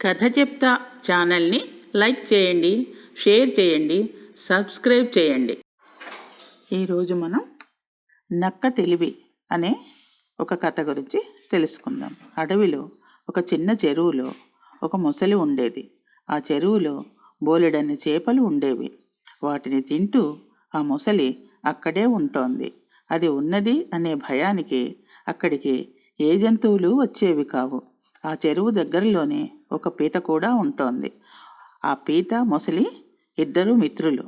కథ చెప్తా ఛానల్ని లైక్ చేయండి, షేర్ చేయండి, సబ్స్క్రైబ్ చేయండి. ఈరోజు మనం నక్క తెలివి అనే ఒక కథ గురించి తెలుసుకుందాం. అడవిలో ఒక చిన్న చెరువులో ఒక మొసలి ఉండేది. ఆ చెరువులో బోలెడన్ని చేపలు ఉండేవి. వాటిని తింటూ ఆ మొసలి అక్కడే ఉంటోంది. అది ఉన్నది అనే భయానికి అక్కడికి ఏ జంతువులు వచ్చేవి కావు. ఆ చెరువు దగ్గరలోనే ఒక పీత కూడా ఉంటోంది. ఆ పీత మొసలి ఇద్దరు మిత్రులు.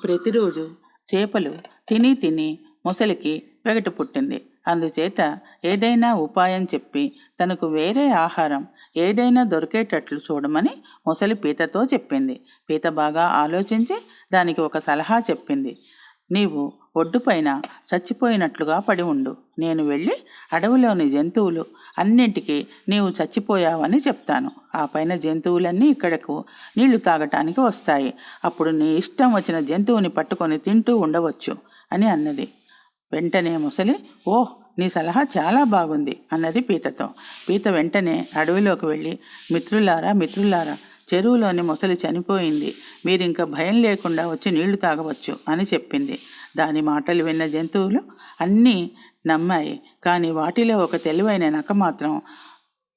ప్రతిరోజు చేపలు తిని తిని మొసలికి వెగటు పుట్టింది. అందుచేత ఏదైనా ఉపాయం చెప్పి తనకు వేరే ఆహారం ఏదైనా దొరికేటట్లు చూడమని మొసలి పీతతో చెప్పింది. పీత బాగా ఆలోచించి దానికి ఒక సలహా చెప్పింది. నీవు ఒడ్డుపైన చచ్చిపోయినట్లుగా పడి ఉండు. నేను వెళ్ళి అడవిలోని జంతువులు అన్నింటికి నీవు చచ్చిపోయావని చెప్తాను. ఆ పైన జంతువులన్నీ ఇక్కడకు నీళ్లు తాగటానికి వస్తాయి. అప్పుడు నీ ఇష్టం వచ్చిన జంతువుని పట్టుకొని తింటూ ఉండవచ్చు అని అన్నది. వెంటనే ముసలి, ఓహ్, నీ సలహా చాలా బాగుంది అన్నది పీతతో. పీత వెంటనే అడవిలోకి వెళ్ళి, మిత్రులారా, చెరువులోని మొసలి చనిపోయింది. మీరింక భయం లేకుండా వచ్చి నీళ్లు తాగవచ్చు అని చెప్పింది. దాని మాటలు విన్న జంతువులు అన్నీ నమ్మాయి. కానీ వాటిలో ఒక తెలివైన నక్క మాత్రం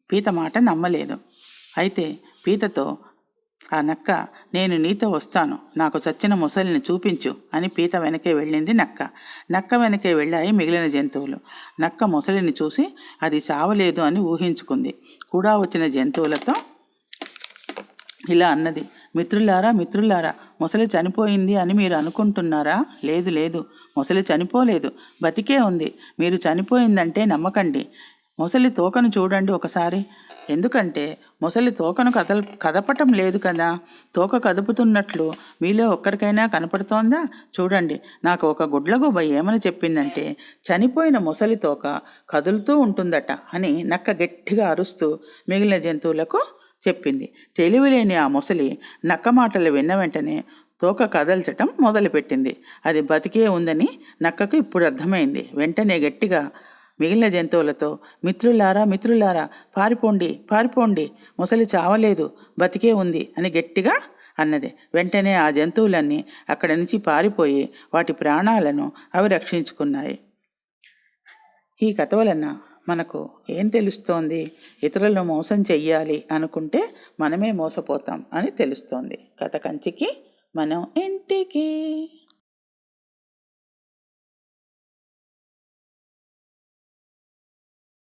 పీత మాట నమ్మలేదు. అయితే పీతతో ఆ నక్క, నేను నీతో వస్తాను, నాకు చచ్చిన మొసలిని చూపించు అని పీత వెనకే వెళ్ళింది నక్క వెనకే వెళ్ళాయి మిగిలిన జంతువులు. నక్క మొసలిని చూసి అది చావలేదు అని ఊహించుకుంది. కూడా వచ్చిన జంతువులతో ఇలా అన్నది, మిత్రులారా, మొసలి చనిపోయింది అని మీరు అనుకుంటున్నారా? లేదు, మొసలి చనిపోలేదు, బతికే ఉంది. మీరు చనిపోయిందంటే నమ్మకండి. మొసలి తోకను చూడండి ఒకసారి. ఎందుకంటే మొసలి తోకను కదపటం లేదు కదా. తోక కదుపుతున్నట్లు మీలో ఒక్కరికైనా కనపడుతోందా? చూడండి, నాకు ఒక గుడ్లగూబ ఏమని చెప్పిందంటే, చనిపోయిన మొసలి తోక కదులుతూ ఉంటుందట అని నక్క గట్టిగా అరుస్తూ మిగిలిన జంతువులకు చెప్పింది. తెలివిలేని ఆ మొసలి నక్క మాటలు విన్న వెంటనే తోక కదల్చటం మొదలుపెట్టింది. అది బతికే ఉందని నక్కకు ఇప్పుడు అర్థమైంది. వెంటనే గట్టిగా మిగిలిన జంతువులతో, మిత్రులారా, పారిపోండి, మొసలి చావలేదు, బతికే ఉంది అని గట్టిగా అన్నది. వెంటనే ఆ జంతువులన్నీ అక్కడి నుంచి పారిపోయి వాటి ప్రాణాలను అవి రక్షించుకున్నాయి. ఈ కథ వలన మనకు ఏం తెలుస్తోంది? ఇతరులను మోసం చెయ్యాలి అనుకుంటే మనమే మోసపోతాం అని తెలుస్తోంది. కథ కంచికి మనం ఇంటికి.